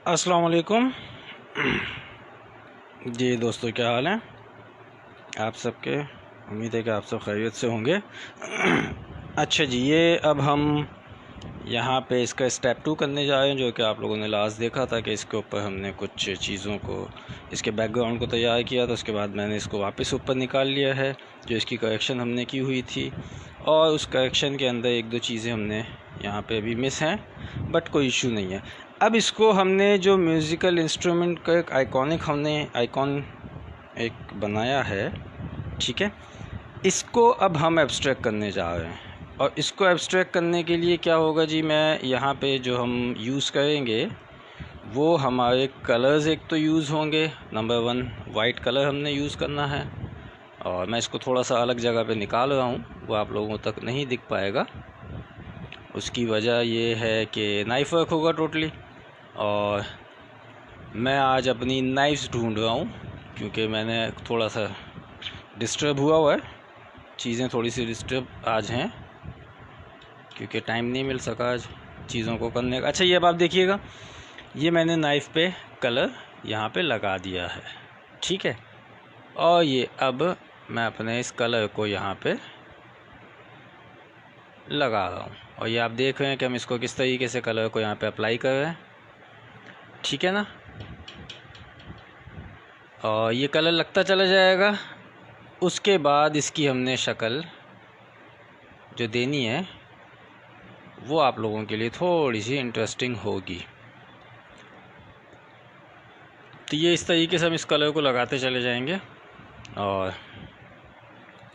अस्सलाम वालेकुम जी दोस्तों, क्या हाल है आप सबके। उम्मीद है कि आप सब खैरियत से होंगे। अच्छा जी, ये अब हम यहाँ पे इसका स्टेप 2 करने जा रहे हैं, जो कि आप लोगों ने लास्ट देखा था कि इसके ऊपर हमने कुछ चीज़ों को, इसके बैकग्राउंड को तैयार किया था। उसके बाद मैंने इसको वापस ऊपर निकाल लिया है, जो इसकी करेक्शन हमने की हुई थी। और उस करेक्शन के अंदर एक दो चीज़ें हमने यहाँ पे अभी मिस हैं, बट कोई इशू नहीं है। अब इसको हमने जो म्यूज़िकल इंस्ट्रूमेंट का एक आइकॉन एक बनाया है, ठीक है, इसको अब हम एब्स्ट्रैक्ट करने जा रहे हैं। और इसको एब्स्ट्रैक्ट करने के लिए क्या होगा जी, मैं यहाँ पे जो हम यूज़ करेंगे वो हमारे कलर्स एक तो यूज़ होंगे। नंबर 1 वाइट कलर हमने यूज़ करना है, और मैं इसको थोड़ा सा अलग जगह पे निकाल रहा हूँ, वो आप लोगों तक नहीं दिख पाएगा। उसकी वजह ये है कि नाइफ़ वर्क होगा टोटली, और मैं आज अपनी नाइफ्स ढूंढ रहा हूँ, क्योंकि मैंने थोड़ा सा डिस्टर्ब हुआ है, चीज़ें थोड़ी सी डिस्टर्ब आज हैं, क्योंकि टाइम नहीं मिल सका आज चीज़ों को करने का। अच्छा, ये अब आप देखिएगा, ये मैंने नाइफ़ पे कलर यहाँ पे लगा दिया है, ठीक है। और ये अब मैं अपने इस कलर को यहाँ पे लगा रहा हूँ, और ये आप देख रहे हैं कि हम इसको किस तरीके से कलर को यहाँ पे अप्लाई कर रहे हैं, ठीक है ना। और ये कलर लगता चला जाएगा। उसके बाद इसकी हमने शक्ल जो देनी है वो आप लोगों के लिए थोड़ी सी इंटरेस्टिंग होगी। तो ये इस तरीके से हम इस कलर को लगाते चले जाएंगे, और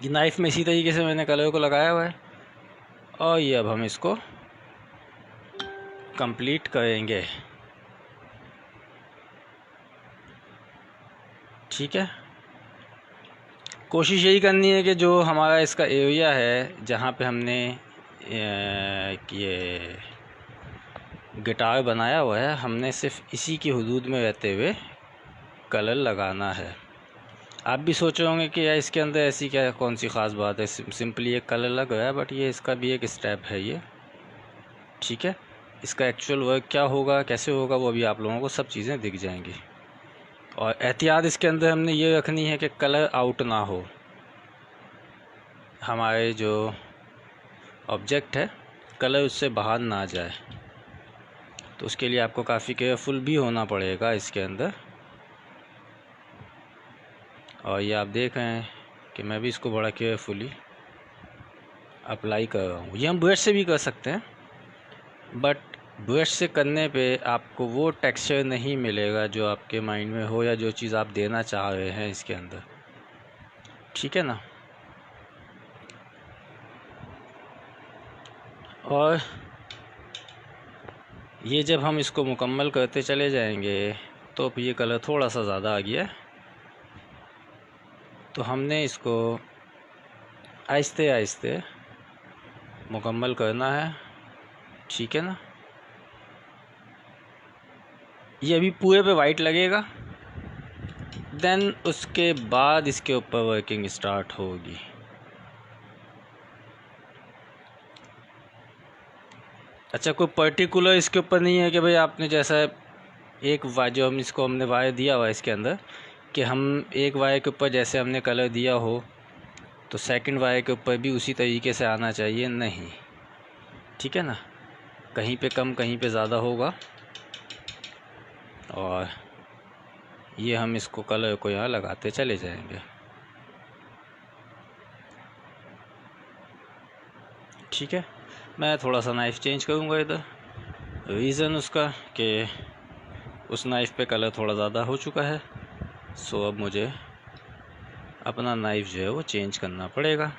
ये नाइफ़ में इसी तरीके से मैंने कलर को लगाया हुआ है। और ये अब हम इसको कंप्लीट करेंगे, ठीक है। कोशिश यही करनी है कि जो हमारा इसका एरिया है जहाँ पे हमने ये गिटार बनाया हुआ है, हमने सिर्फ इसी की हदूद में रहते हुए कलर लगाना है। आप भी सोच रहे होंगे कि यार इसके अंदर ऐसी क्या कौन सी ख़ास बात है, सिंपली एक कलर लग रहा है, बट ये इसका भी एक स्टेप है ये, ठीक है। इसका एक्चुअल वर्क क्या होगा, कैसे होगा, वो अभी आप लोगों को सब चीज़ें दिख जाएंगी। और एहतियात इसके अंदर हमने ये रखनी है कि कलर आउट ना हो, हमारे जो ऑब्जेक्ट है कलर उससे बाहर ना जाए। तो उसके लिए आपको काफ़ी केयरफुल भी होना पड़ेगा इसके अंदर। और ये आप देख रहे हैं कि मैं भी इसको बड़ा केयरफुली अप्लाई कर रहा हूँ। ये हम ब्रश से भी कर सकते हैं, बट ब्रश से करने पे आपको वो टेक्सचर नहीं मिलेगा जो आपके माइंड में हो, या जो चीज़ आप देना चाह रहे हैं इसके अंदर, ठीक है ना। और ये जब हम इसको मुकम्मल करते चले जाएंगे तो ये कलर थोड़ा सा ज़्यादा आ गया है, तो हमने इसको आहिस्ते आहिस्ते मुकम्मल करना है, ठीक है ना। ये अभी पूरे पे वाइट लगेगा, देन उसके बाद इसके ऊपर वर्किंग स्टार्ट होगी। अच्छा, कोई पर्टिकुलर इसके ऊपर नहीं है कि भाई आपने जैसा एक जो हमने वायर दिया हुआ है इसके अंदर, कि हम एक वायर के ऊपर जैसे हमने कलर दिया हो तो सेकंड वायर के ऊपर भी उसी तरीके से आना चाहिए, नहीं, ठीक है ना। कहीं पे कम कहीं पे ज़्यादा होगा। और ये हम इसको कलर को यहाँ लगाते चले जाएंगे, ठीक है। मैं थोड़ा सा नाइफ़ चेंज करूँगा इधर, रीज़न उसका कि उस नाइफ़ पे कलर थोड़ा ज़्यादा हो चुका है, सो अब मुझे अपना नाइफ़ जो है वो चेंज करना पड़ेगा।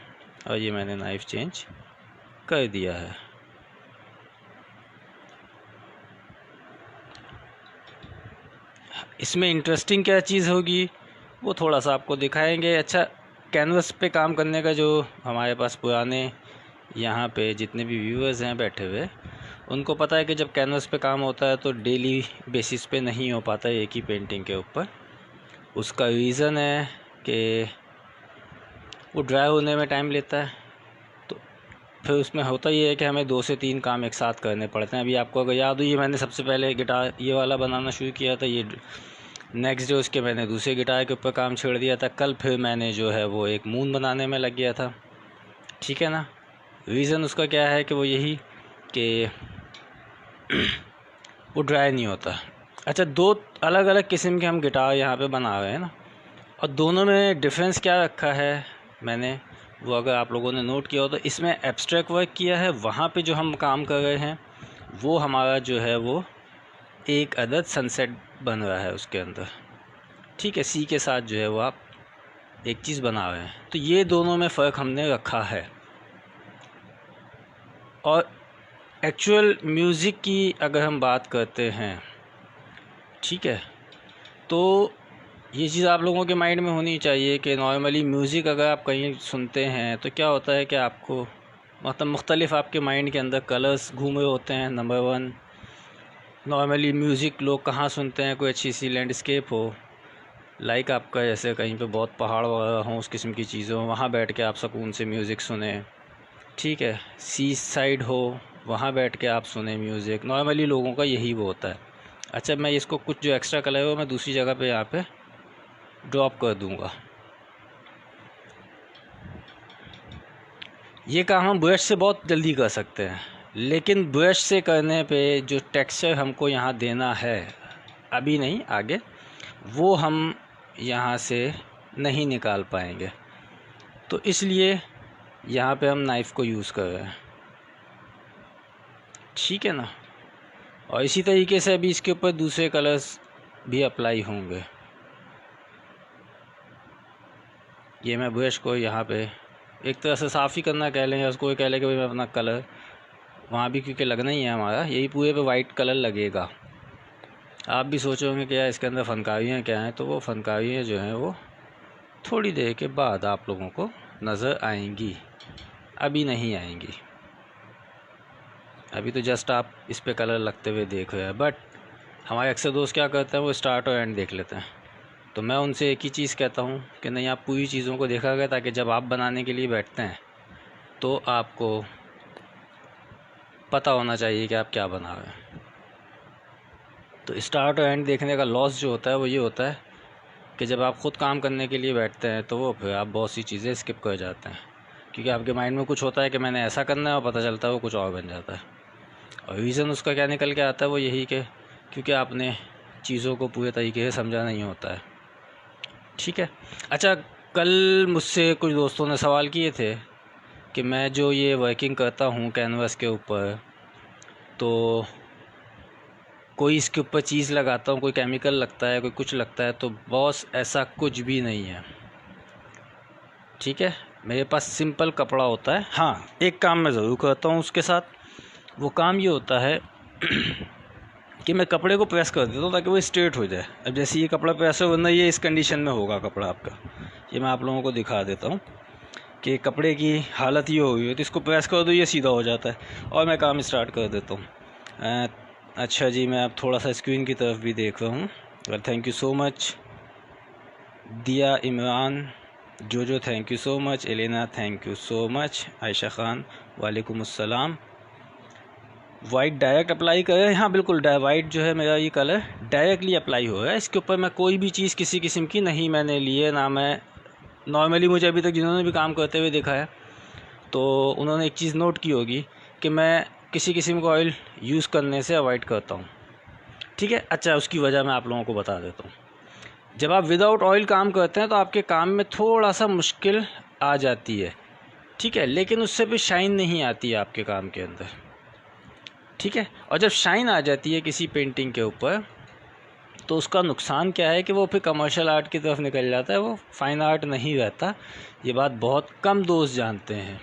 और ये मैंने नाइफ़ चेंज कर दिया है। इसमें इंटरेस्टिंग क्या चीज़ होगी वो थोड़ा सा आपको दिखाएंगे। अच्छा, कैनवस पे काम करने का जो हमारे पास पुराने यहाँ पे जितने भी व्यूअर्स हैं बैठे हुए, उनको पता है कि जब कैनवस पे काम होता है तो डेली बेसिस पे नहीं हो पाता एक ही पेंटिंग के ऊपर। उसका रीज़न है कि वो ड्राई होने में टाइम लेता है, तो फिर उसमें होता ये है कि हमें 2 से 3 काम एक साथ करने पड़ते हैं। अभी आपको अगर याद हो, ये मैंने सबसे पहले गिटार ये वाला बनाना शुरू किया था, ये नेक्स्ट डे उसके मैंने दूसरे गिटार के ऊपर काम छेड़ दिया था। कल फिर मैंने जो है वो एक मून बनाने में लग गया था, ठीक है ना। रीज़न उसका क्या है कि वो यही कि वो ड्राई नहीं होता। अच्छा, 2 अलग अलग किस्म के हम गिटार यहाँ पे बना रहे हैं ना, और दोनों में डिफरेंस क्या रखा है मैंने, वो अगर आप लोगों ने नोट किया हो तो इसमें एब्स्ट्रैक्ट वर्क किया है। वहाँ पे जो हम काम कर रहे हैं वो हमारा जो है वो एक अदद सनसेट बन रहा है उसके अंदर, ठीक है। सी के साथ जो है वो आप एक चीज़ बना रहे हैं। तो ये दोनों में फ़र्क हमने रखा है। और एक्चुअल म्यूज़िक की अगर हम बात करते हैं, ठीक है, तो ये चीज़ आप लोगों के माइंड में होनी चाहिए कि नॉर्मली म्यूज़िक अगर आप कहीं सुनते हैं तो क्या होता है कि आपको मतलब मुख्तलिफ़ आपके माइंड के अंदर कलर्स घूम रहे होते हैं। नंबर 1, नॉर्मली म्यूज़िक लोग कहाँ सुनते हैं, कोई अच्छी सी लैंडस्केप हो, लाइक आपका जैसे कहीं पे बहुत पहाड़ वगैरह हों, उस किस्म की चीज़ें हों, वहाँ बैठ के आप सुकून से म्यूज़िक सुने, ठीक है। सी साइड हो, वहाँ बैठ के आप सुने म्यूज़िक। नॉर्मली लोगों का यही वो होता है। अच्छा, मैं इसको कुछ जो एक्स्ट्रा कलर है वो मैं दूसरी जगह पे यहाँ पे ड्रॉप कर दूँगा। ये काम हम ब्रश से बहुत जल्दी कर सकते हैं, लेकिन ब्रश से करने पे जो टेक्सचर हमको यहाँ देना है, अभी नहीं आगे, वो हम यहाँ से नहीं निकाल पाएंगे। तो इसलिए यहाँ पे हम नाइफ़ को यूज़ कर रहे हैं, ठीक है ना। और इसी तरीके से अभी इसके ऊपर दूसरे कलर्स भी अप्लाई होंगे। ये मैं ब्रश को यहाँ पे एक तरह से साफ़ ही करना कह लें, या उसको कह लें कि भाई मैं अपना कलर वहाँ भी, क्योंकि लगना ही है हमारा, यही पूरे पे वाइट कलर लगेगा। आप भी सोचोगे कि यार इसके अंदर फनकारियाँ क्या हैं, तो वो फनकारियाँ जो हैं वो थोड़ी देर के बाद आप लोगों को नज़र आएंगी, अभी नहीं आएंगी। अभी तो जस्ट आप इस पे कलर लगते हुए देख रहे हैं। बट हमारे अक्सर दोस्त क्या करते हैं, वो स्टार्ट और एंड देख लेते हैं। तो मैं उनसे एक ही चीज़ कहता हूँ कि नहीं, आप पूरी चीज़ों को देखा गया, ताकि जब आप बनाने के लिए बैठते हैं तो आपको पता होना चाहिए कि आप क्या बना रहे हैं। तो स्टार्ट और एंड देखने का लॉस जो होता है वो ये होता है कि जब आप ख़ुद काम करने के लिए बैठते हैं तो वो फिर आप बहुत सी चीज़ें स्किप कर जाते हैं, क्योंकि आपके माइंड में कुछ होता है कि मैंने ऐसा करना है, और पता चलता है वो कुछ और बन जाता है। और रीज़न उसका क्या निकल के आता है, वो यही कि क्योंकि आपने चीज़ों को पूरे तरीके से समझा नहीं होता है, ठीक है। अच्छा, कल मुझसे कुछ दोस्तों ने सवाल किए थे कि मैं जो ये वर्किंग करता हूँ कैनवास के ऊपर, तो कोई इसके ऊपर चीज़ लगाता हूँ, कोई केमिकल लगता है, कोई कुछ लगता है। तो बॉस, ऐसा कुछ भी नहीं है, ठीक है। मेरे पास सिंपल कपड़ा होता है। हाँ, एक काम मैं ज़रूर करता हूँ उसके साथ। वो काम ये होता है कि मैं कपड़े को प्रेस कर देता हूँ ताकि वो स्ट्रेट हो जाए। अब जैसे ये कपड़ा प्रेस हो, वरना ये इस कंडीशन में होगा कपड़ा आपका। ये मैं आप लोगों को दिखा देता हूँ कि कपड़े की हालत ये हो गई है, तो इसको प्रेस कर दो, ये सीधा हो जाता है और मैं काम स्टार्ट कर देता हूँ। अच्छा जी, मैं अब थोड़ा सा स्क्रीन की तरफ भी देख रहा हूँ। Well, thank you so much. दिया, इमरान, जो thank you so much. Elena, thank you so much. Ayesha Khan, वालेकुम अस्सलाम। वाइट डायरेक्ट अप्लाई करें? हाँ बिल्कुल, वाइट जो है मेरा ये कलर डायरेक्टली अप्लाई हो रहा है। इसके ऊपर मैं कोई भी चीज़ किसी किस्म की नहीं मैंने ली है, ना मैं नॉर्मली, मुझे अभी तक जिन्होंने भी काम करते हुए देखा है तो उन्होंने एक चीज़ नोट की होगी कि मैं किसी किस्म का ऑयल यूज़ करने से अवॉइड करता हूँ, ठीक है। अच्छा, उसकी वजह मैं आप लोगों को बता देता हूँ। जब आप विदाउट ऑयल काम करते हैं तो आपके काम में थोड़ा सा मुश्किल आ जाती है, ठीक है, लेकिन उससे भी शाइन नहीं आती है आपके काम के अंदर, ठीक है। और जब शाइन आ जाती है किसी पेंटिंग के ऊपर तो उसका नुकसान क्या है कि वो फिर कमर्शियल आर्ट की तरफ निकल जाता है, वो फ़ाइन आर्ट नहीं रहता। ये बात बहुत कम दोस्त जानते हैं,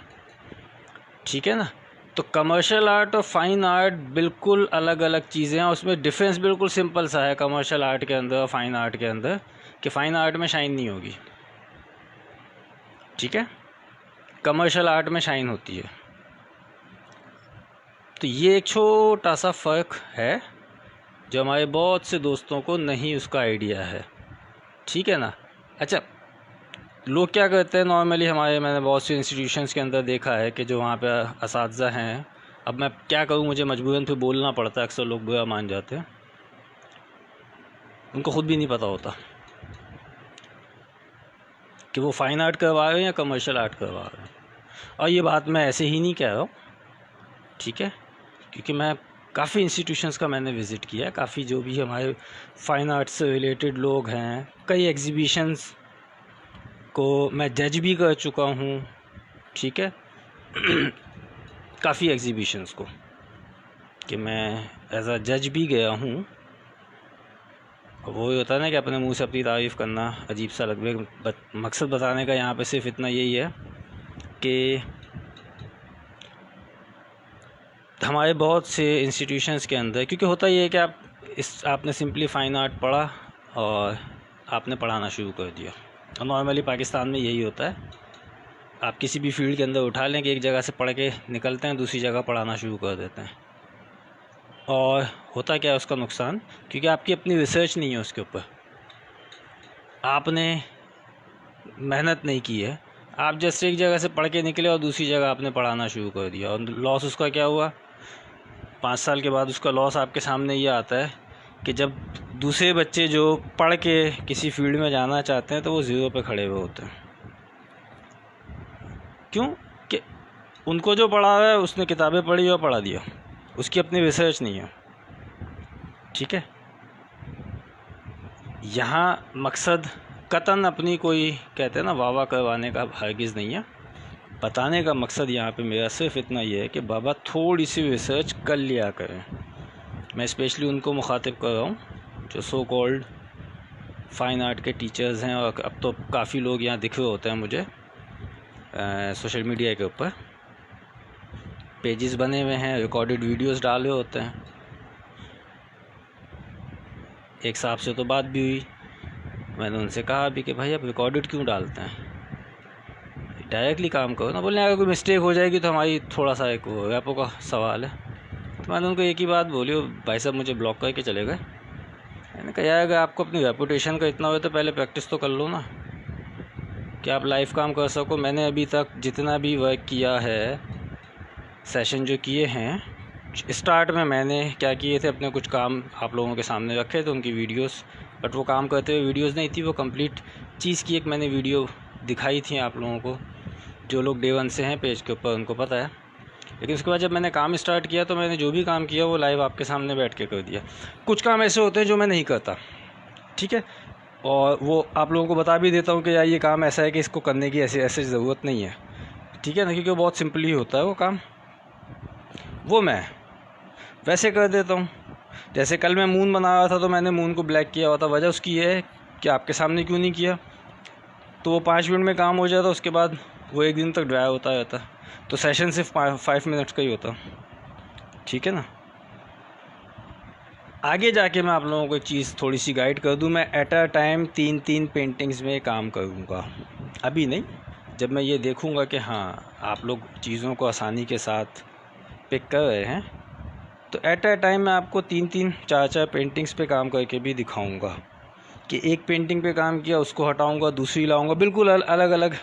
ठीक है ना। तो कमर्शियल आर्ट और फ़ाइन आर्ट बिल्कुल अलग अलग चीज़ें हैं। उसमें डिफरेंस बिल्कुल सिंपल सा है कमर्शियल आर्ट के अंदर और फ़ाइन आर्ट के अंदर, कि फ़ाइन आर्ट में शाइन नहीं होगी, ठीक है, कमर्शियल आर्ट में शाइन होती है। तो ये एक छोटा सा फ़र्क है जो हमारे बहुत से दोस्तों को नहीं उसका आइडिया है, ठीक है ना। अच्छा, लोग क्या करते हैं नॉर्मली, मैंने बहुत सी इंस्टीट्यूशंस के अंदर देखा है कि जो वहाँ पे असातिज़ा हैं, अब मैं क्या करूँ, मुझे मजबूरन फिर बोलना पड़ता है, अक्सर लोग बुरा मान जाते हैं, उनको ख़ुद भी नहीं पता होता कि वो फ़ाइन आर्ट करवा रहे हैं या कमर्शियल आर्ट करवा रहे हैं। और ये बात मैं ऐसे ही नहीं कह रहा हूँ, ठीक है, क्योंकि मैं काफ़ी इंस्टीट्यूशंस का मैंने विज़िट किया है, काफ़ी जो भी हमारे फ़ाइन आर्ट से रिलेटेड लोग हैं, कई एग्जीबिशंस को मैं जज भी कर चुका हूँ, ठीक है काफ़ी एग्जीबिशंस को कि मैं एज अ जज भी गया हूँ। वो होता है ना कि अपने मुंह से अपनी तारीफ़ करना अजीब सा लगे, मकसद बताने का यहाँ पे सिर्फ इतना यही है कि हमारे बहुत से इंस्टीट्यूशंस के अंदर, क्योंकि होता ये है कि आपने सिंपली फ़ाइन आर्ट पढ़ा और आपने पढ़ाना शुरू कर दिया। और नॉर्मली पाकिस्तान में यही होता है, आप किसी भी फील्ड के अंदर उठा लें कि एक जगह से पढ़ के निकलते हैं, दूसरी जगह पढ़ाना शुरू कर देते हैं। और होता क्या है उसका नुकसान, क्योंकि आपकी अपनी रिसर्च नहीं है उसके ऊपर, आपने मेहनत नहीं की है, आप जैसे एक जगह से पढ़ के निकले और दूसरी जगह आपने पढ़ाना शुरू कर दिया, और लॉस उसका क्या हुआ, 5 साल के बाद उसका लॉस आपके सामने ये आता है कि जब दूसरे बच्चे जो पढ़ के किसी फील्ड में जाना चाहते हैं तो वो ज़ीरो पे खड़े हुए होते हैं। क्यों? कि उनको जो पढ़ा है उसने किताबें पढ़ी और पढ़ा दिया, उसकी अपनी रिसर्च नहीं है, ठीक है। यहाँ मकसद कतन अपनी कोई कहते हैं ना वाह वाह करवाने का हरगिज़ नहीं है, बताने का मकसद यहाँ पे मेरा सिर्फ इतना ही है कि बाबा थोड़ी सी रिसर्च कर लिया करें। मैं स्पेशली उनको मुखातिब कर रहा हूँ जो सो कॉल्ड फ़ाइन आर्ट के टीचर्स हैं, और अब तो काफ़ी लोग यहाँ दिख रहे होते हैं मुझे सोशल मीडिया के ऊपर, पेजेस बने हुए हैं, रिकॉर्डेड वीडियोस डाले होते हैं। एक साहब से तो बात भी हुई, मैंने उनसे कहा भी कि भाई आप रिकॉर्डेड क्यों डालते हैं, डायरेक्टली काम करो ना। बोलने अगर कोई मिस्टेक हो जाएगी तो हमारी थोड़ा सा एक रैपो का सवाल है। तो मैंने उनको एक ही बात बोली, भाई साहब मुझे ब्लॉक करके चले गए। मैंने कहा यार अगर आपको अपनी रेपुटेशन का इतना हो तो पहले प्रैक्टिस तो कर लो ना, कि आप लाइव काम कर सको। मैंने अभी तक जितना भी वर्क किया है, सेशन जो किए हैं, स्टार्ट में मैंने क्या किए थे, अपने कुछ काम आप लोगों के सामने रखे थे, उनकी वीडियोस, बट वो काम करते हुए वीडियोस नहीं थी, वो कंप्लीट चीज़ की एक मैंने वीडियो दिखाई थी आप लोगों को, जो लोग डे 1 से हैं पेज के ऊपर उनको पता है। लेकिन उसके बाद जब मैंने काम स्टार्ट किया तो मैंने जो भी काम किया वो लाइव आपके सामने बैठ के कर दिया। कुछ काम ऐसे होते हैं जो मैं नहीं करता, ठीक है, और वो आप लोगों को बता भी देता हूँ कि यार ये काम ऐसा है कि इसको करने की ऐसे ज़रूरत नहीं है, ठीक है ना, क्योंकि वो बहुत सिंपली होता है वो काम, वो मैं वैसे कर देता हूँ। जैसे कल मैं मून बना रहा था तो मैंने मून को ब्लैक किया हुआ था, वजह उसकी ये है कि आपके सामने क्यों नहीं किया, तो वो 5 मिनट में काम हो जाता, उसके बाद वो 1 दिन तक ड्राई होता रहता, तो सेशन सिर्फ 5 मिनट्स का ही होता, ठीक है ना। आगे जाके मैं आप लोगों को एक चीज़ थोड़ी सी गाइड कर दूं, मैं एट अ टाइम 3 पेंटिंग्स में काम करूंगा, अभी नहीं, जब मैं ये देखूंगा कि हाँ आप लोग चीज़ों को आसानी के साथ पिक कर रहे हैं, तो एट अ टाइम मैं आपको 3-4 पेंटिंग्स पे काम करके भी दिखाऊंगा कि एक पेंटिंग पे काम किया, उसको हटाऊंगा, दूसरी लाऊंगा, बिल्कुल अलग अलग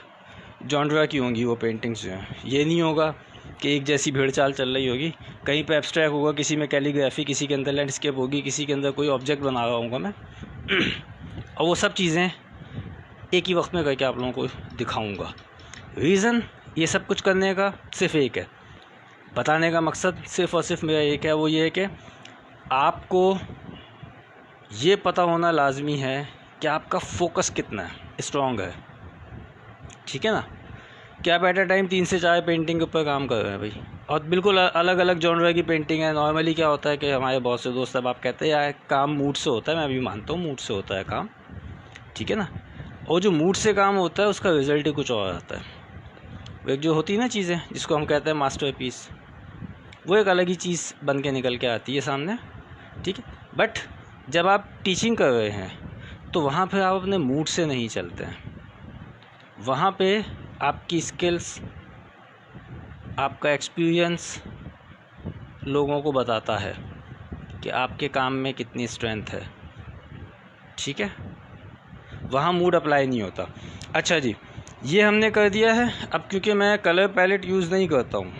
जॉनरा की होंगी वो पेंटिंग्स जो हैं। ये नहीं होगा कि एक जैसी भेड़ चाल चल रही होगी, कहीं पे एब्स्ट्रैक्ट होगा, किसी में कैलीग्राफी, किसी के अंदर लैंडस्केप होगी, किसी के अंदर कोई ऑब्जेक्ट बना रहा होगा मैं और वो सब चीज़ें एक ही वक्त में करके आप लोगों को दिखाऊंगा। रीज़न ये सब कुछ करने का सिर्फ एक है, बताने का मकसद सिर्फ़ और सिर्फ मेरा एक है, वो ये है कि आपको ये पता होना लाजमी है कि आपका फोकस कितना है, स्ट्रॉन्ग है, ठीक है ना। क्या आप एट अ टाइम 3 से 4 पेंटिंग के ऊपर काम कर रहे हैं भाई, और बिल्कुल अलग अलग जॉनर की पेंटिंग है। नॉर्मली क्या होता है कि हमारे बहुत से दोस्त अब आप कहते हैं यार काम मूड से होता है, मैं भी मानता हूँ मूड से होता है काम, ठीक है ना, और जो मूड से काम होता है उसका रिज़ल्ट ही कुछ और आता है। वो एक जो होती है ना चीज़ें जिसको हम कहते हैं मास्टरपीस, वो एक अलग ही चीज़ बन के निकल के आती है सामने, ठीक है। बट जब आप टीचिंग कर रहे हैं तो वहाँ पे आप अपने मूड से नहीं चलते हैं, वहाँ पे आपकी स्किल्स, आपका एक्सपीरियंस लोगों को बताता है कि आपके काम में कितनी स्ट्रेंथ है, ठीक है, वहाँ मूड अप्लाई नहीं होता। अच्छा जी, ये हमने कर दिया है। अब क्योंकि मैं कलर पैलेट यूज़ नहीं करता हूँ,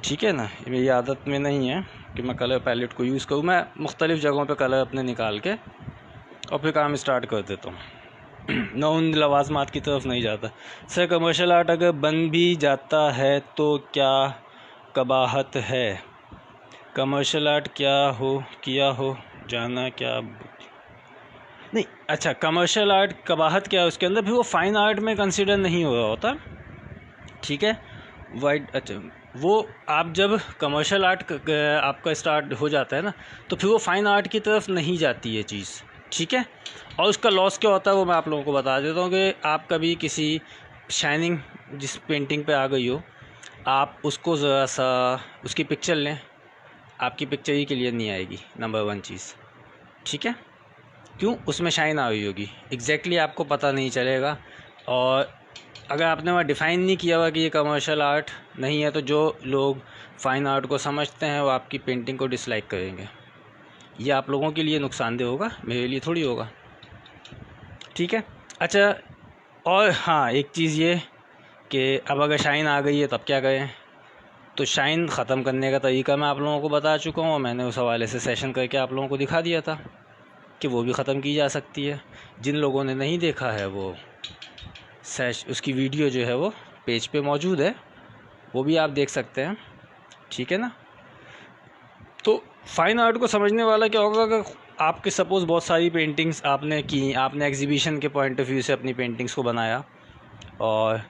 ठीक है ना, मेरी आदत में नहीं है कि मैं कलर पैलेट को यूज़ करूँ। मैं मुख्तलिफ़ जगहों पे कलर अपने निकाल के और फिर काम स्टार्ट कर देता हूँ। न उन लवाजमात की तरफ नहीं जाता। सर कमर्शियल आर्ट अगर बन भी जाता है तो क्या कबाहत है? कमर्शियल आर्ट क्या हो किया हो जाना क्या नहीं। अच्छा, कमर्शियल आर्ट कबाहत क्या है उसके अंदर, फिर वो फ़ाइन आर्ट में कंसिडर नहीं हो रहा होता, ठीक है। वाइट, अच्छा, वो आप जब कमर्शियल आर्ट आपका स्टार्ट हो जाता है ना, तो फिर वो फ़ाइन आर्ट की तरफ नहीं जाती है चीज़, ठीक है। और उसका लॉस क्या होता है वो मैं आप लोगों को बता देता हूँ कि आप कभी किसी शाइनिंग जिस पेंटिंग पे आ गई हो, आप उसको ज़रा सा उसकी पिक्चर लें, आपकी पिक्चर ही क्लियर नहीं आएगी, नंबर 1 चीज़, ठीक है। क्यों? उसमें शाइन आ गई होगी, एग्जैक्टली आपको पता नहीं चलेगा। और अगर आपने वहाँ डिफ़ाइन नहीं किया हुआ कि ये कमर्शियल आर्ट नहीं है, तो जो लोग फ़ाइन आर्ट को समझते हैं वो आपकी पेंटिंग को डिसलाइक करेंगे। ये आप लोगों के लिए नुकसानदेह होगा, मेरे लिए थोड़ी होगा, ठीक है। अच्छा, और हाँ, एक चीज़ ये कि अब अगर शाइन आ गई है तब क्या करें? तो शाइन ख़त्म करने का तरीका मैं आप लोगों को बता चुका हूँ, मैंने उस हवाले से सेशन करके आप लोगों को दिखा दिया था कि वो भी ख़त्म की जा सकती है। जिन लोगों ने नहीं देखा है वो उसकी वीडियो जो है वो पेज पे मौजूद है, वो भी आप देख सकते हैं, ठीक है ना। तो फ़ाइन आर्ट को समझने वाला क्या होगा कि आपके सपोज़ बहुत सारी पेंटिंग्स आपने की, आपने एग्जीबिशन के पॉइंट ऑफ व्यू से अपनी पेंटिंग्स को बनाया, और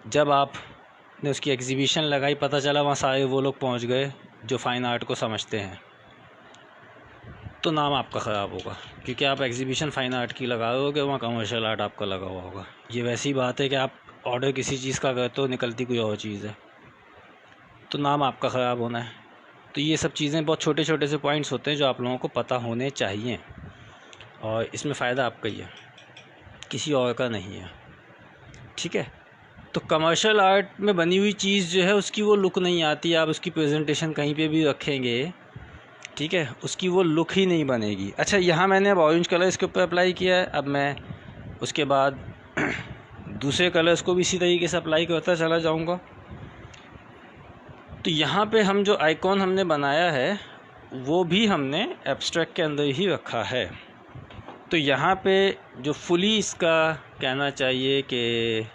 जब आपने उसकी एग्जीबिशन लगाई, पता चला वहाँ सारे वो लोग पहुँच गए जो फ़ाइन आर्ट को समझते हैं, तो नाम आपका ख़राब होगा, क्योंकि आप एग्जीबिशन फ़ाइन आर्ट की लगा रहे हो कि वहाँ कमर्शियल आर्ट आपका लगा हुआ होगा। ये वैसी बात है कि आप ऑर्डर किसी चीज़ का करते हो, निकलती कोई और चीज़ है, तो नाम आपका ख़राब होना है। तो ये सब चीज़ें बहुत छोटे छोटे से पॉइंट्स होते हैं जो आप लोगों को पता होने चाहिए, और इसमें फ़ायदा आपका ही है, किसी और का नहीं है, ठीक है। तो कमर्शियल आर्ट में बनी हुई चीज़ जो है उसकी वो लुक नहीं आती, आप उसकी प्रेजेंटेशन कहीं पे भी रखेंगे, ठीक है, उसकी वो लुक ही नहीं बनेगी। अच्छा, यहाँ मैंने अब ऑरेंज कलर इसके ऊपर अप्लाई किया है, अब मैं उसके बाद दूसरे कलर्स को भी इसी तरीके से अप्लाई करता चला जाऊँगा। तो यहाँ पे हम जो आइकॉन हमने बनाया है वो भी हमने एब्स्ट्रैक्ट के अंदर ही रखा है। तो यहाँ पे जो फुली इसका कहना चाहिए कि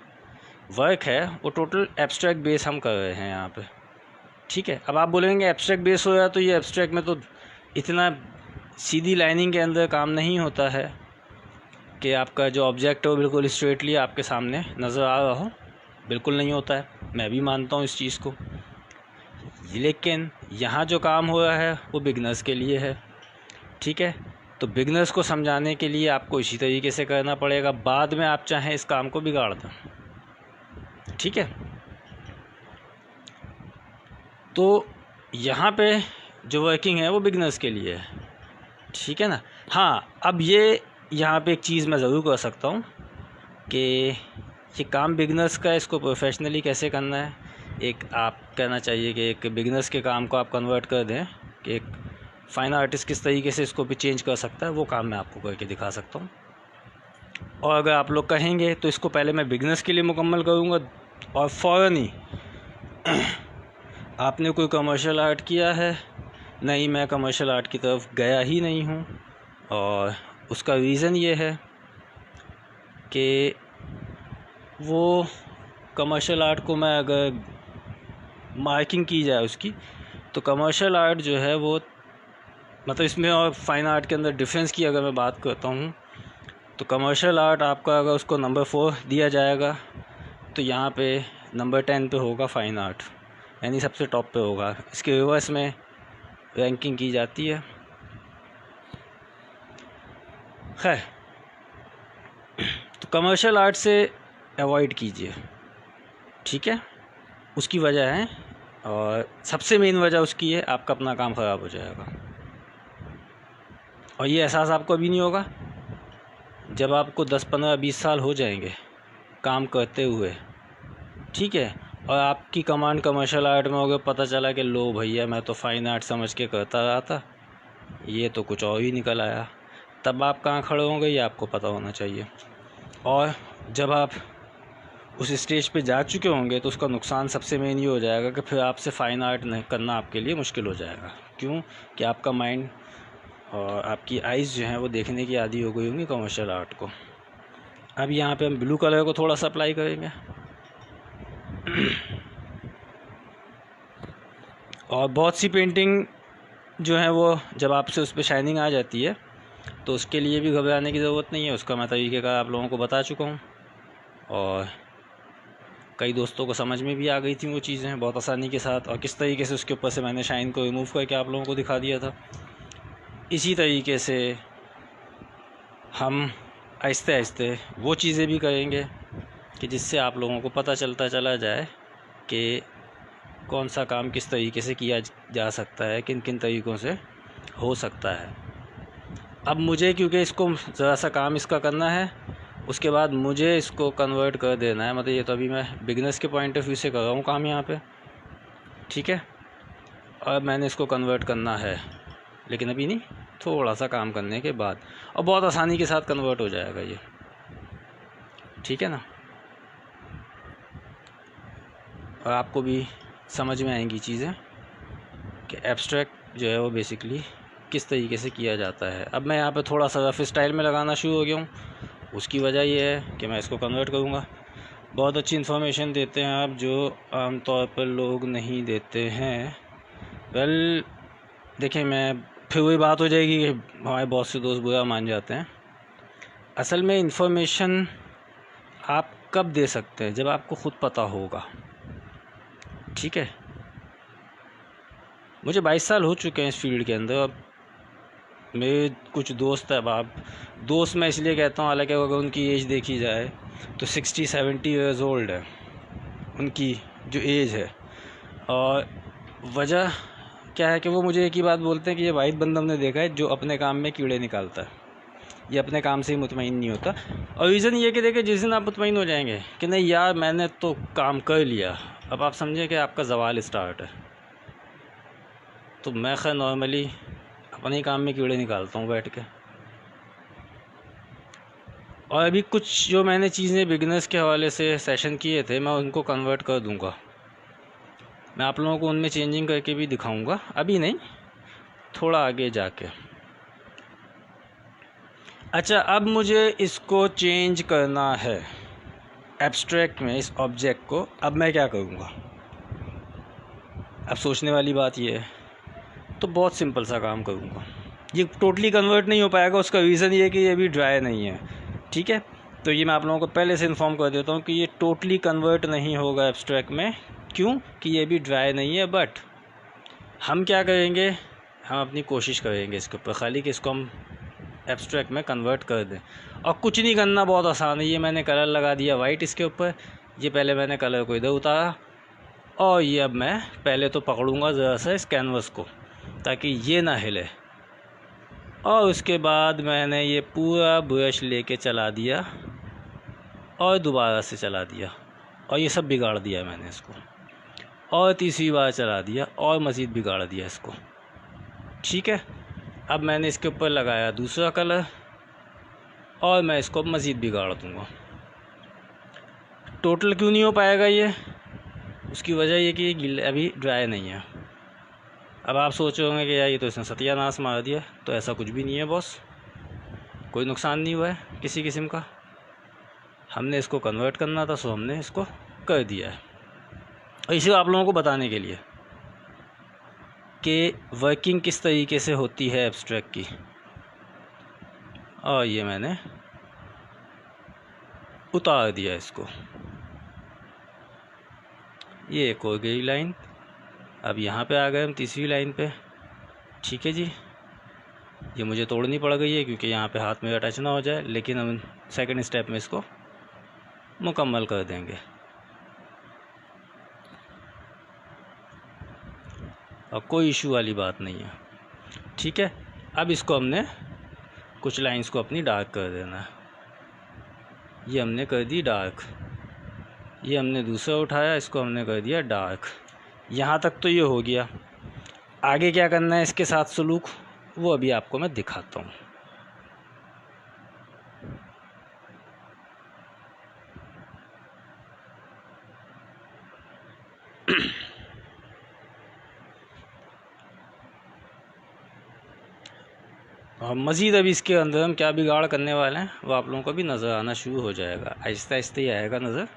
वर्क है वो टोटल एब्स्ट्रैक्ट बेस हम कर रहे हैं यहाँ पे, ठीक है। अब आप बोलेंगे एब्स्ट्रैक्ट बेस हो रहा है, तो ये एब्स्ट्रैक्ट में तो इतना सीधी लाइनिंग के अंदर काम नहीं होता है कि आपका जो ऑब्जेक्ट है वो बिल्कुल स्ट्रेटली आपके सामने नज़र आ रहा हो, बिल्कुल नहीं होता है, मैं भी मानता हूँ इस चीज़ को। लेकिन यहाँ जो काम हो रहा है वो बिगनर्स के लिए है, ठीक है। तो बिगनर्स को समझाने के लिए आपको इसी तरीके से करना पड़ेगा, बाद में आप चाहें इस काम को बिगाड़ दें, ठीक है। तो यहाँ पे जो वर्किंग है वो बिगनर्स के लिए है, ठीक है ना। हाँ, अब ये यहाँ पे एक चीज़ मैं ज़रूर कर सकता हूँ कि ये काम बिगनर्स का, इसको प्रोफेशनली कैसे करना है, एक आप कहना चाहिए कि एक बिगनर्स के काम को आप कन्वर्ट कर दें कि एक फ़ाइन आर्टिस्ट किस तरीके से इसको भी चेंज कर सकता है, वो काम मैं आपको करके दिखा सकता हूँ। और अगर आप लोग कहेंगे तो इसको पहले मैं बिगनर्स के लिए मुकम्मल करूँगा, और फ़ौरन ही आपने कोई कमर्शियल आर्ट किया है? नहीं, मैं कमर्शियल आर्ट की तरफ गया ही नहीं हूँ, और उसका रीज़न ये है कि वो कमर्शियल आर्ट को मैं अगर मार्किंग की जाए उसकी, तो कमर्शियल आर्ट जो है वो मतलब इसमें और फ़ाइन आर्ट के अंदर डिफरेंस की अगर मैं बात करता हूँ, तो कमर्शियल आर्ट आपका अगर उसको नंबर 4 दिया जाएगा तो यहाँ पे नंबर 10 पे होगा फ़ाइन आर्ट, यानी सबसे टॉप पे होगा। इसके रिवर्स में रैंकिंग की जाती है। खैर, तो कमर्शियल आर्ट से अवॉइड कीजिए, ठीक है। उसकी वजह है, और सबसे मेन वजह उसकी है आपका अपना काम ख़राब हो जाएगा, और ये एहसास आपको अभी नहीं होगा, जब आपको 10, 15, 20 साल हो जाएंगे काम करते हुए, ठीक है, और आपकी कमांड कमर्शियल आर्ट में हो गया, पता चला कि लो भैया मैं तो फ़ाइन आर्ट समझ के करता रहा था, ये तो कुछ और ही निकल आया, तब आप कहाँ खड़े होंगे ये आपको पता होना चाहिए। और जब आप उस स्टेज पे जा चुके होंगे तो उसका नुकसान सबसे मेन ये हो जाएगा कि फिर आपसे फ़ाइन आर्ट नहीं करना आपके लिए मुश्किल हो जाएगा। क्यों कि आपका माइंड और आपकी आइज़ जो हैं वो देखने की आदी हो गई होंगी कमर्शियल आर्ट को। अब यहाँ पे हम ब्लू कलर को थोड़ा सा अप्लाई करेंगे और बहुत सी पेंटिंग जो है वो जब आपसे उस पर शाइनिंग आ जाती है तो उसके लिए भी घबराने की ज़रूरत नहीं है। उसका मैं तरीक़ेकार आप लोगों को बता चुका हूँ और कई दोस्तों को समझ में भी आ गई थी वो चीज़ें बहुत आसानी के साथ, और किस तरीके से उसके ऊपर से मैंने शाइन को रिमूव करके आप लोगों को दिखा दिया था। इसी तरीके से हम आहिस्ते आहिस्ते वो चीज़ें भी करेंगे कि जिससे आप लोगों को पता चलता चला जाए कि कौन सा काम किस तरीके से किया जा सकता है, किन किन तरीक़ों से हो सकता है। अब मुझे क्योंकि इसको ज़रा सा काम इसका करना है, उसके बाद मुझे इसको कन्वर्ट कर देना है। मतलब ये तो अभी मैं बिगनर्स के पॉइंट ऑफ व्यू से कर रहा हूँ काम यहाँ पे, ठीक है। और मैंने इसको कन्वर्ट करना है, लेकिन अभी नहीं, थोड़ा सा काम करने के बाद, और बहुत आसानी के साथ कन्वर्ट हो जाएगा ये, ठीक है ना। और आपको भी समझ में आएंगी चीज़ें कि एब्स्ट्रैक्ट जो है वो बेसिकली किस तरीके से किया जाता है। अब मैं यहाँ पे थोड़ा सा रफ स्टाइल में लगाना शुरू हो गया हूँ। उसकी वजह ये है कि मैं इसको कन्वर्ट करूँगा। बहुत अच्छी इन्फॉर्मेशन देते हैं आप, जो आमतौर पर लोग नहीं देते हैं। वेल देखिए, मैं फिर वही बात हो जाएगी कि हमारे बहुत से दोस्त बुरा मान जाते हैं। असल में इन्फॉर्मेशन आप कब दे सकते हैं, जब आपको ख़ुद पता होगा, ठीक है। मुझे 22 साल हो चुके हैं इस फील्ड के अंदर। अब मेरे कुछ दोस्त हैं, अब दोस्त मैं इसलिए कहता हूँ, हालांकि अगर उनकी एज देखी जाए तो 60-70 ईयर्स ओल्ड है उनकी जो एज है। और वजह क्या है कि वो मुझे एक ही बात बोलते हैं कि ये वाहिद बंदा हमने देखा है जो अपने काम में कीड़े निकालता है, ये अपने काम से ही मुतमईन नहीं होता। और रीज़न ये कि देखिए, जिस दिन आप मुतमईन हो जाएंगे कि नहीं यार मैंने तो काम कर लिया, अब आप समझें कि आपका ज़वाल स्टार्ट है। तो मैं खैर नॉर्मली अपने ही काम में कीड़े निकालता हूँ बैठ के। और अभी कुछ जो मैंने चीज़ें बिगनर्स के हवाले से सेशन किए थे, मैं उनको कन्वर्ट कर दूँगा। मैं आप लोगों को उनमें चेंजिंग करके भी दिखाऊंगा, अभी नहीं, थोड़ा आगे जाके। अच्छा, अब मुझे इसको चेंज करना है एब्स्ट्रैक्ट में, इस ऑब्जेक्ट को। अब मैं क्या करूँगा? अब सोचने वाली बात ये है, तो बहुत सिंपल सा काम करूँगा। ये टोटली कन्वर्ट नहीं हो पाएगा, उसका रीज़न ये है कि ये अभी ड्राई नहीं है, ठीक है। तो ये मैं आप लोगों को पहले से इन्फॉर्म कर देता हूँ कि ये टोटली कन्वर्ट नहीं होगा एब्स्ट्रैक्ट में। क्यों कि ये भी ड्राई नहीं है। बट हम क्या करेंगे, हम अपनी कोशिश करेंगे इसके ऊपर खाली कि इसको हम एब्स्ट्रैक्ट में कन्वर्ट कर दें। और कुछ नहीं करना, बहुत आसान है। ये मैंने कलर लगा दिया वाइट इसके ऊपर, ये पहले मैंने कलर को इधर उतारा, और ये अब मैं पहले तो पकड़ूंगा ज़रा सा इस कैनवस को ताकि ये ना हिले, और उसके बाद मैंने ये पूरा ब्रश लेके चला दिया और दोबारा से चला दिया, और ये सब बिगाड़ दिया मैंने इसको, और तीसरी बार चला दिया और मज़ीद बिगाड़ दिया इसको, ठीक है। अब मैंने इसके ऊपर लगाया दूसरा कलर, और मैं इसको मज़ीद बिगाड़ दूँगा। टोटल क्यों नहीं हो पाएगा ये, उसकी वजह ये कि ये अभी ड्राई नहीं है। अब आप सोच रहे होंगे कि यार ये तो इसने सत्यानाश मार दिया। तो ऐसा कुछ भी नहीं है बॉस, कोई नुकसान नहीं हुआ है किसी किस्म का। हमने इसको कन्वर्ट करना था, सो हमने इसको कर दिया है। और इसे आप लोगों को बताने के लिए कि वर्किंग किस तरीके से होती है एब्स्ट्रैक्ट की। और ये मैंने उतार दिया इसको, ये एक हो गई लाइन। अब यहाँ पे आ गए हम तीसरी लाइन पे, ठीक है जी। ये मुझे तोड़नी पड़ गई है क्योंकि यहाँ पे हाथ में टच ना हो जाए, लेकिन हम सेकंड स्टेप में इसको मुकम्मल कर देंगे। और कोई इशू वाली बात नहीं है, ठीक है। अब इसको हमने कुछ लाइंस को अपनी डार्क कर देना है। ये हमने कर दी डार्क, ये हमने दूसरा उठाया, इसको हमने कर दिया डार्क। यहाँ तक तो ये हो गया। आगे क्या करना है इसके साथ सलूक, वो अभी आपको मैं दिखाता हूँ। और मज़ीद अभी इसके अंदर हम क्या बिगाड़ करने वाले हैं वो आप लोगों को भी नज़र आना शुरू हो जाएगा, आहिस्ता आहिस्ता ही आएगा नज़र,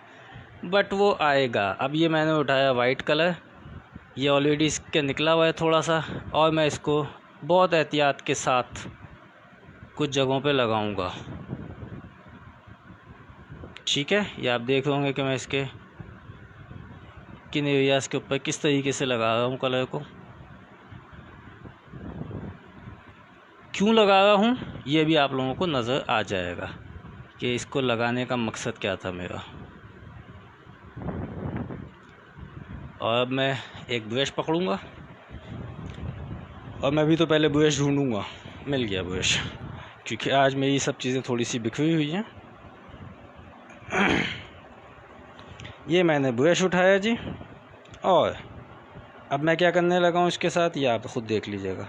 बट वो आएगा। अब ये मैंने उठाया वाइट कलर, ये ऑलरेडी इसके निकला हुआ है थोड़ा सा, और मैं इसको बहुत एहतियात के साथ कुछ जगहों पे लगाऊंगा। ठीक है, ये आप देख होंगे कि मैं इसके किन एरियाज़ के ऊपर किस तरीके से लगा रहा हूँ कलर को, क्यों लगा रहा हूँ ये भी आप लोगों को नज़र आ जाएगा कि इसको लगाने का मकसद क्या था मेरा। और अब मैं एक ब्रश पकड़ूंगा, और मैं भी तो पहले ब्रश ढूंढूंगा, मिल गया ब्रश, क्योंकि आज मेरी सब चीज़ें थोड़ी सी बिखरी हुई हैं। ये मैंने ब्रश उठाया जी, और अब मैं क्या करने लगा हूँ इसके साथ, ये आप खुद देख लीजिएगा।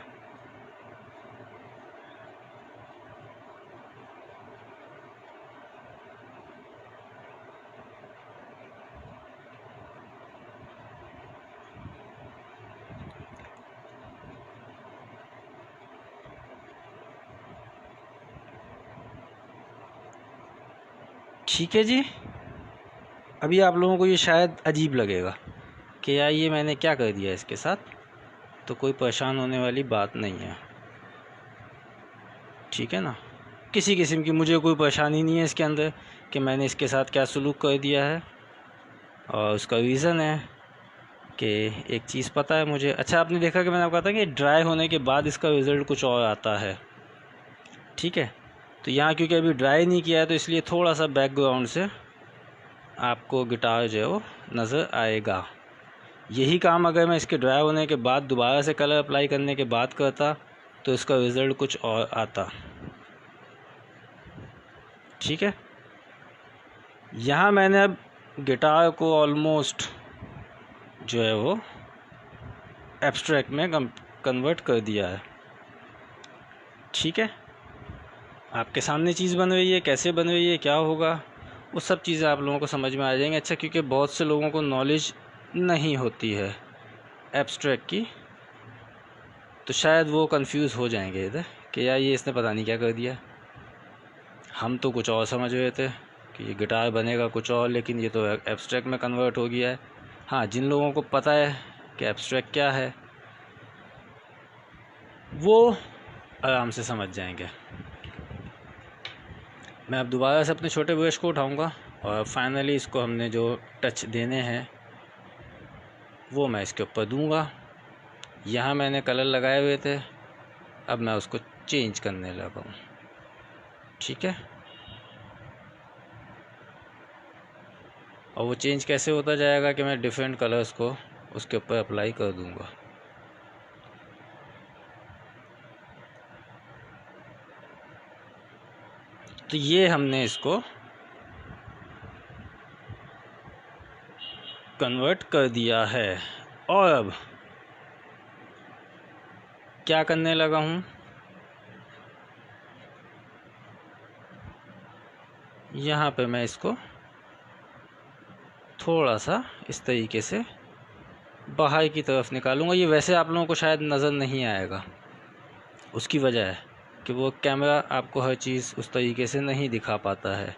ठीक है जी, अभी आप लोगों को ये शायद अजीब लगेगा कि यार ये मैंने क्या कर दिया इसके साथ, तो कोई परेशान होने वाली बात नहीं है, ठीक है ना। किसी किस्म की मुझे कोई परेशानी नहीं है इसके अंदर कि मैंने इसके साथ क्या सलूक कर दिया है, और उसका रीज़न है कि एक चीज़ पता है मुझे। अच्छा, आपने देखा कि मैंने आपको कहा था कि ड्राई होने के बाद इसका रिज़ल्ट कुछ और आता है, ठीक है। तो यहाँ क्योंकि अभी ड्राई नहीं किया है तो इसलिए थोड़ा सा बैकग्राउंड से आपको गिटार जो है वो नज़र आएगा। यही काम अगर मैं इसके ड्राई होने के बाद दोबारा से कलर अप्लाई करने के बाद करता तो इसका रिज़ल्ट कुछ और आता, ठीक है। यहाँ मैंने अब गिटार को ऑलमोस्ट जो है वो एब्स्ट्रैक्ट में कन्वर्ट कर दिया है, ठीक है। आपके सामने चीज़ बन रही है, कैसे बन रही है, क्या होगा, वो सब चीज़ें आप लोगों को समझ में आ जाएंगी। अच्छा, क्योंकि बहुत से लोगों को नॉलेज नहीं होती है एब्स्ट्रैक्ट की, तो शायद वो कंफ्यूज हो जाएंगे इधर कि यार ये इसने पता नहीं क्या कर दिया। हम तो कुछ और समझ रहे थे कि ये गिटार बनेगा कुछ और, लेकिन ये तो एब्स्ट्रैक्ट में कन्वर्ट हो गया है। हाँ, जिन लोगों को पता है कि एब्स्ट्रैक्ट क्या है वो आराम से समझ जाएंगे। मैं अब दोबारा से अपने छोटे ब्रश को उठाऊंगा, और फाइनली इसको हमने जो टच देने हैं वो मैं इसके ऊपर दूंगा। यहाँ मैंने कलर लगाए हुए थे, अब मैं उसको चेंज करने लगा हूँ, ठीक है। और वो चेंज कैसे होता जाएगा कि मैं डिफरेंट कलर्स को उसके ऊपर अप्लाई कर दूंगा। तो ये हमने इसको कन्वर्ट कर दिया है, और अब क्या करने लगा हूँ, यहाँ पे मैं इसको थोड़ा सा इस तरीके से बाहर की तरफ निकालूंगा। ये वैसे आप लोगों को शायद नज़र नहीं आएगा, उसकी वजह है कि वो कैमरा आपको हर चीज़ उस तरीके से नहीं दिखा पाता है।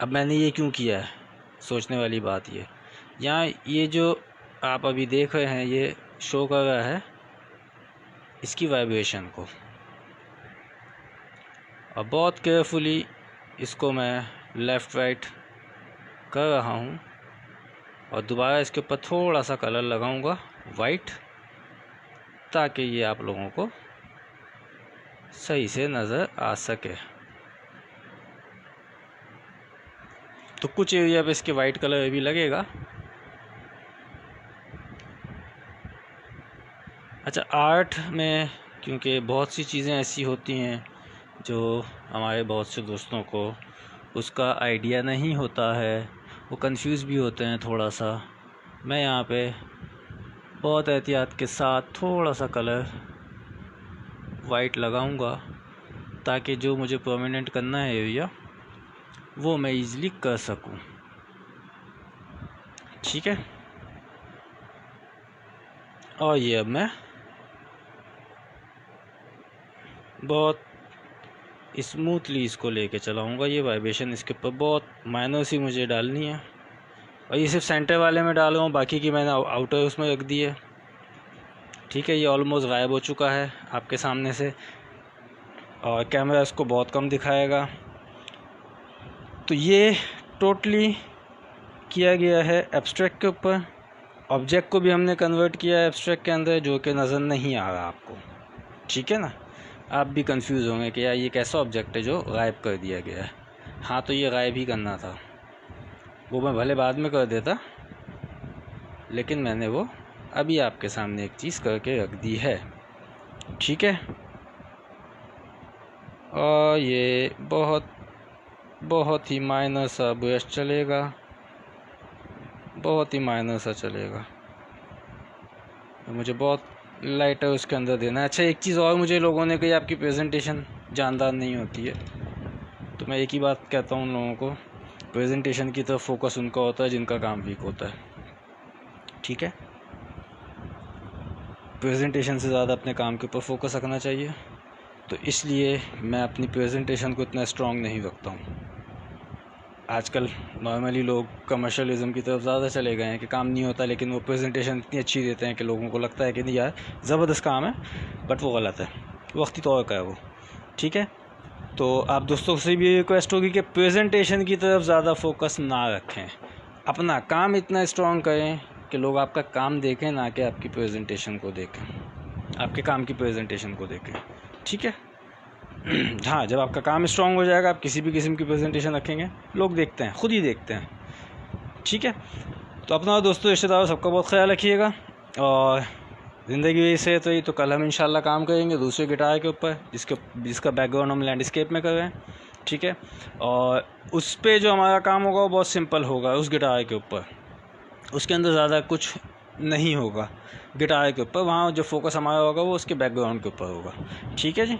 अब मैंने ये क्यों किया है, सोचने वाली बात ये, यहाँ ये जो आप अभी देख रहे हैं ये शो कर रहा है इसकी वाइब्रेशन को, और बहुत केयरफुली इसको मैं लेफ़्ट राइट कर रहा हूँ, और दोबारा इसके ऊपर थोड़ा सा कलर लगाऊंगा वाइट, ताकि ये आप लोगों को सही से नज़र आ सके। तो कुछ एरिया पे इसके वाइट कलर भी लगेगा। अच्छा, आर्ट में क्योंकि बहुत सी चीज़ें ऐसी होती हैं जो हमारे बहुत से दोस्तों को उसका आइडिया नहीं होता है, वो कंफ्यूज भी होते हैं थोड़ा सा। मैं यहाँ पे बहुत एहतियात के साथ थोड़ा सा कलर वाइट लगाऊंगा, ताकि जो मुझे परमानेंट करना है एरिया वो मैं इजीली कर सकूं, ठीक है। और ये अब मैं बहुत स्मूथली इसको लेके चलाऊँगा। ये वाइब्रेशन इसके ऊपर बहुत माइनर सी मुझे डालनी है, और ये सिर्फ सेंटर वाले में डाल रहा हूँ, बाकी की मैंने आउटर उसमें रख दी है। ठीक है, ये ऑलमोस्ट गायब हो चुका है आपके सामने से, और कैमरा इसको बहुत कम दिखाएगा। तो ये टोटली किया गया है एब्स्ट्रैक्ट के ऊपर। ऑब्जेक्ट को भी हमने कन्वर्ट किया है एब्स्ट्रैक्ट के अंदर, जो कि नज़र नहीं आ रहा आपको। ठीक है ना, आप भी कंफ्यूज होंगे कि यार ये कैसा ऑब्जेक्ट है जो गायब कर दिया गया है। हाँ, तो ये गायब ही करना था, वो मैं भले बाद में कर देता, लेकिन मैंने वो अभी आपके सामने एक चीज़ करके रख दी है। ठीक है, और ये बहुत ही माइनर सा ब्रश चलेगा, बहुत ही माइनर सा चलेगा। मुझे बहुत लाइटर उसके अंदर देना है। अच्छा, एक चीज़ और मुझे लोगों ने कही, आपकी प्रेजेंटेशन जानदार नहीं होती है, तो मैं एक ही बात कहता हूँ उन लोगों को, प्रेजेंटेशन की तरफ फोकस उनका होता है जिनका काम वीक होता है। ठीक है, प्रेजेंटेशन से ज़्यादा अपने काम के ऊपर फोकस रखना चाहिए। तो इसलिए मैं अपनी प्रेजेंटेशन को इतना स्ट्रॉन्ग नहीं रखता हूँ। आजकल नॉर्मली लोग कमर्शलिज़म की तरफ ज़्यादा चले गए हैं कि काम नहीं होता, लेकिन वो प्रेजेंटेशन इतनी अच्छी देते हैं कि लोगों को लगता है कि नहीं यार ज़बरदस्त काम है, बट वो गलत है, वक्ती तौर का है वो। ठीक है, तो आप दोस्तों से भी रिक्वेस्ट होगी कि प्रेजेंटेशन की तरफ ज़्यादा फोकस ना रखें, अपना काम इतना स्ट्रॉन्ग करें कि लोग आपका काम देखें, ना कि आपकी प्रेजेंटेशन को देखें, आपके काम की प्रेजेंटेशन को देखें। ठीक है, हाँ, जब आपका काम स्ट्रॉन्ग हो जाएगा, आप किसी भी किस्म की प्रेजेंटेशन रखेंगे, लोग देखते हैं, खुद ही देखते हैं। ठीक है, तो अपना दोस्तों रिश्तेदारों सबका बहुत ख्याल रखिएगा, और ज़िंदगी से तो ये तो कल हम इंशाल्लाह काम करेंगे दूसरे गिटार के ऊपर, जिसका बैकग्राउंड हम लैंडस्केप में कर रहे हैं। ठीक है, और उस पर जो हमारा काम होगा वो बहुत सिंपल होगा उस गिटार के ऊपर, उसके अंदर ज़्यादा कुछ नहीं होगा गिटार के ऊपर, वहाँ जो फोकस हमारा होगा वो उसके बैकग्राउंड के ऊपर होगा। ठीक है जी,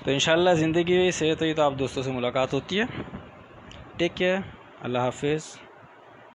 तो इंशाल्लाह ज़िंदगी से तो ये तो आप दोस्तों से मुलाकात होती है। टेक केयर, अल्लाह हाफिज़।